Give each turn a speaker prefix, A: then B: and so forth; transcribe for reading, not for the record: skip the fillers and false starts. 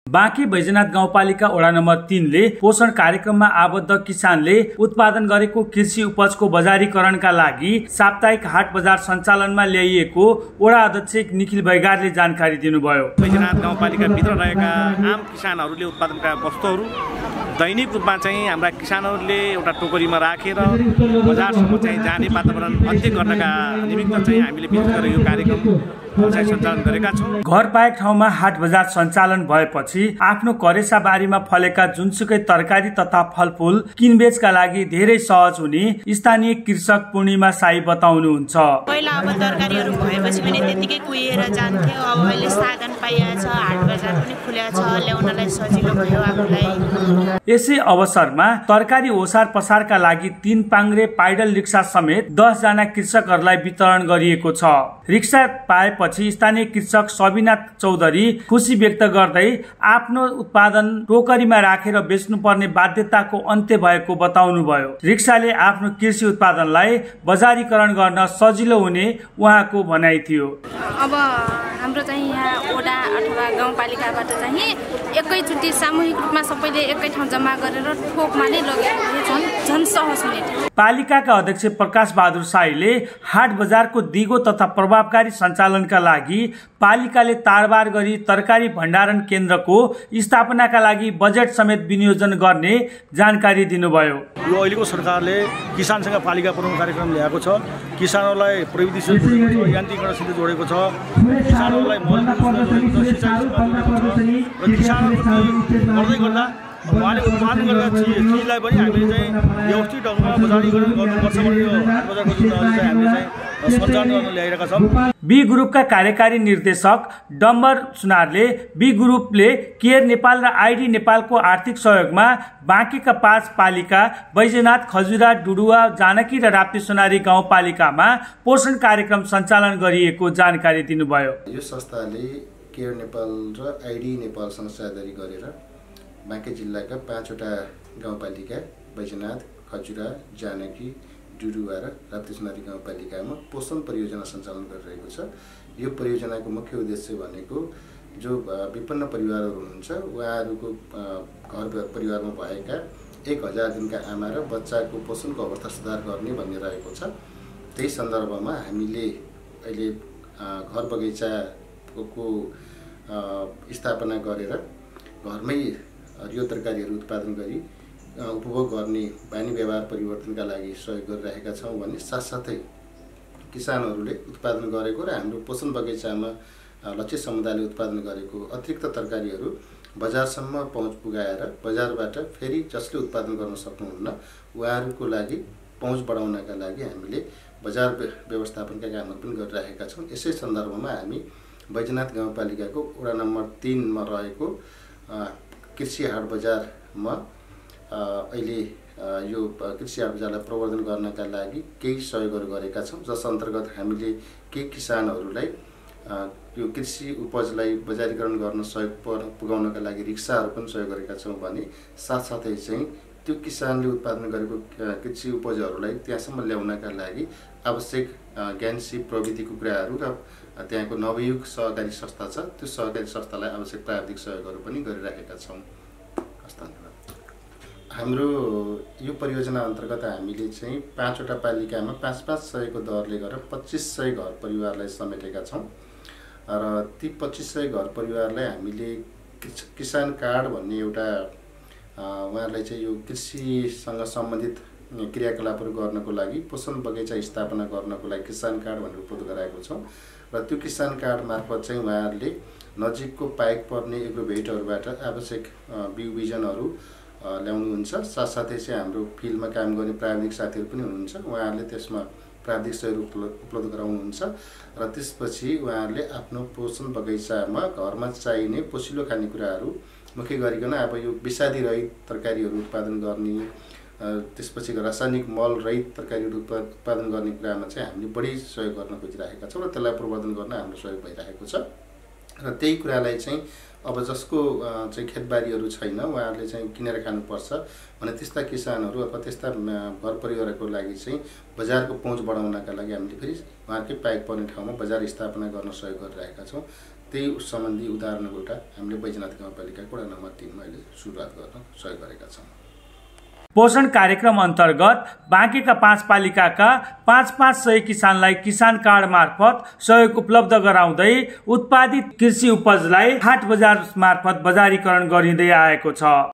A: बाँके बैजनाथ गाउँपालिका वडा नम्बर 3 ले पोषण कार्यक्रममा आबद्ध किसानले उत्पादन गरेको कृषि उपजको बजारीकरणका लागि साप्ताहिक हाट बजार सञ्चालनमा ल्याइएको वडा अध्यक्ष निखिल बैगारले जानकारी दिनुभयो।
B: बैजनाथ गाउँपालिका भित्र रहेका आम किसानहरूले उत्पादन गरेका वस्तुहरू दैनिक रूपमा चाहिँ हाम्रा किसानहरूले एउटा टोकरीमा राखेर बजारसम्म चाहिँ जाने वातावरण अन्त्य गर्नका निमित्त चाहिँ हामीले विशेष गरेर यो कार्यक्रम सञ्चालन गरेका छौँ।
A: घर पाएक ठाउँमा हाट बजार सञ्चालन भएपछि आफ्नो करेसा बारीमा फलेका जुनसुकै तरकारी तथा फलफूल किनबेचका लागि धेरै सहज हुने स्थानीय कृषक पूर्णिमा साई बताउनुहुन्छ।
C: पहिला अब तरकारीहरू भएपछि पनि त्यतिकै कुहिएर जान्थ्यो, अब अहिले साधन पाइएको छ, हाट बजार पनि खुलेको छ, ल्याउनलाई सजिलो भयो आफूलाई।
A: यसै अवसरमा तरकारी ओसार पसारका लागि 3 पाङ्ग्रे पाइडल रिक्सा समेत 10 जना कृषकहरूलाई वितरण गरिएको छ। रिक्सा पाएपछि स्थानीय कृषक सबिना चौधरी खुसी व्यक्त गर्दै आफ्नो उत्पादन टोकरीमा राखेर बेच्नुपर्ने बाध्यताको अन्त्य भएको बताउनुभयो। रिक्साले आफ्नो कृषि उत्पादनलाई बजारीकरण गर्न सजिलो हुने उहाँको भनाइ थियो।
D: अब हाम्रो चाहिँ यहाँ वडा अथवा गाउँपालिकाबाट चाहिँ एकैचोटि सामूहिक रूपमा सबैले एकै ठाउँ जम्मा गरेर ठोकमा नै लगेको झन् सहज हुने थियो।
A: पालिकाका अध्यक्ष प्रकाश बहादुर साईले हाट बजारको दिगो तथा प्रभावकारी सञ्चालनका लागि पालिकाले तारबार गरी तरकारी भण्डारण केन्द्रको स्थापनाका लागि बजेट समेत विनियोजन गर्ने जानकारी दिनुभयो।
E: यो अहिलेको सरकारले किसानसँग पालिका पुर्याउने कार्यक्रम ल्याएको छ। किसानहरूलाई प्रविधिसित जोडेको छ, यान्त्रिकरणसित जोडेको छ, किसानहरूलाई मौलिक जोडेको छ, सिँचाइसित जोडेको छ र किसानहरू गर्दै गर्दा उहाँले उत्पादन गरेका चिजलाई पनि हामीले चाहिँ व्यवस्थित ढङ्गमा बजारीकरण गर्नुपर्छ भन्ने यो हाट बजारको जिम्मेवारी चाहिँ हामीले चाहिँ सञ्चालन गर्न ल्याइरहेका छौँ।
A: बी ग्रुपका कार्यकारी निर्देशक डम्बर सुनारले बी ग्रुपले केयर नेपाल र आइडी नेपालको आर्थिक सहयोगमा बाँकेका 5 पालिका बैजनाथ, खजुरा, डुडुवा, जानकी र राप्ती सोनारी गाउँपालिकामा पोषण कार्यक्रम सञ्चालन गरिएको जानकारी दिनुभयो।
F: यो संस्थाले केयर नेपाल र आइडी नेपालसँग साझेदारी गरेर बाँके जिल्लाका 5 वटा गाउँपालिका बैजनाथ, खजुरा, जानकी, डुडुवा र राप्ती सोनारी गाउँपालिकामा पोषण परियोजना सञ्चालन गरिरहेको छ। यो परियोजनाको मुख्य उद्देश्य भनेको जो विपन्न परिवारहरू हुनुहुन्छ उहाँहरूको घर परिवारमा भएका 1000 दिनका आमा र बच्चाको पोषणको अवस्था सुधार गर्ने भन्ने रहेको छ। त्यही सन्दर्भमा हामीले अहिले घर बगैँचाको स्थापना गरेर घरमै हरियो तरकारीहरू उत्पादन गरी उपभोग गर्ने बानी व्यवहार परिवर्तनका लागि सहयोग गरिरहेका छौँ भने साथसाथै किसानहरूले उत्पादन गरेको र हाम्रो पोषण बगैँचामा लक्षित समुदायले उत्पादन गरेको अतिरिक्त तरकारीहरू बजारसम्म पहुँच पुगाएर बजारबाट फेरि जसले उत्पादन गर्न सक्नुहुन्न उहाँहरूको लागि पहुँच बढाउनका लागि हामीले बजार व्यवस्थापनका कामहरू पनि गरिरहेका छौँ। यसै सन्दर्भमा हामी बैजनाथ गाउँपालिकाको वडा नम्बर 3 मा रहेको कृषि हाट बजारमा अहिले यो कृषि हाट बजारलाई प्रवर्धन गर्नका लागि केही सहयोगहरू गरेका छौँ, जस अन्तर्गत हामीले केही किसानहरूलाई यो कृषि उपजलाई बजारीकरण गर्न सहयोग पुगाउनका लागि रिक्साहरू पनि सहयोग गरेका छौँ भने साथसाथै चाहिँ त्यो किसानले उत्पादन गरेको कृषि उपजहरूलाई त्यहाँसम्म ल्याउनका लागि आवश्यक ज्ञान सिप प्रविधिको कुराहरू र त्यहाँको नवयुग सहकारी संस्था छ, त्यो सहकारी संस्थालाई आवश्यक प्राविधिक सहयोगहरू पनि गरिरहेका छौँ। हाम्रो यो परियोजना अन्तर्गत हामीले चाहिँ 5 वटा पालिकामा 500 को दरले गरेर 2500 घर परिवारलाई समेटेका छौँ र ती 2500 घर परिवारलाई हामीले किसान कार्ड भन्ने एउटा उहाँहरूलाई चाहिँ यो कृषिसँग सम्बन्धित क्रियाकलापहरू गर्नको लागि पोषण बगैँचा स्थापना गर्नको लागि किसान कार्ड भनेर उपलब्ध गराएको छौँ र त्यो किसान कार्ड मार्फत चाहिँ उहाँहरूले नजिकको पाएक पर्ने एग्रोभेटहरूबाट आवश्यक बिउ बिजनहरू ल्याउनुहुन्छ। साथसाथै चाहिँ हाम्रो फिल्डमा काम गर्ने प्राविधिक साथीहरू पनि हुनुहुन्छ, उहाँहरूले त्यसमा प्राविधिक सहयोग उपलब्ध गराउनुहुन्छ र त्यसपछि उहाँहरूले आफ्नो पोषण बगैँचामा घरमा चाहिने पोषिलो खानेकुराहरू मुख्य गरिकन अब यो विषादी रहित तरकारीहरू उत्पादन गर्ने, त्यसपछि रासायनिक मल रहित तरकारीहरू उत्पादन गर्ने कुरामा चाहिँ हामीले बढी सहयोग गर्न खोजिरहेका छौँ र त्यसलाई प्रवर्धन गर्न हाम्रो सहयोग भइरहेको छ र त्यही कुरालाई चाहिँ अब जसको चाहिँ खेतबारीहरू छैन उहाँहरूले चाहिँ किनेर खानुपर्छ भने त्यस्ता किसानहरू अथवा त्यस्ता घर परिवारको लागि चाहिँ बजारको पहुँच बढाउनका लागि हामीले फेरि उहाँकै पाएक पर्ने ठाउँमा बजार स्थापना गर्न सहयोग गरिरहेका छौँ। त्यही सम्बन्धी उदाहरणको एउटा हामीले बैजनाथ गाउँपालिकाको वडा नम्बर 3 मा अहिले सुरुवात गर्न सहयोग गरेका छौँ।
A: पोषण कार्यक्रम अन्तर्गत बाँकेका 5 पालिकाका 500 किसानलाई किसान कार्ड मार्फत सहयोग उपलब्ध गराउँदै उत्पादित कृषि उपजलाई हाट बजार मार्फत बजारीकरण गरिँदै आएको छ।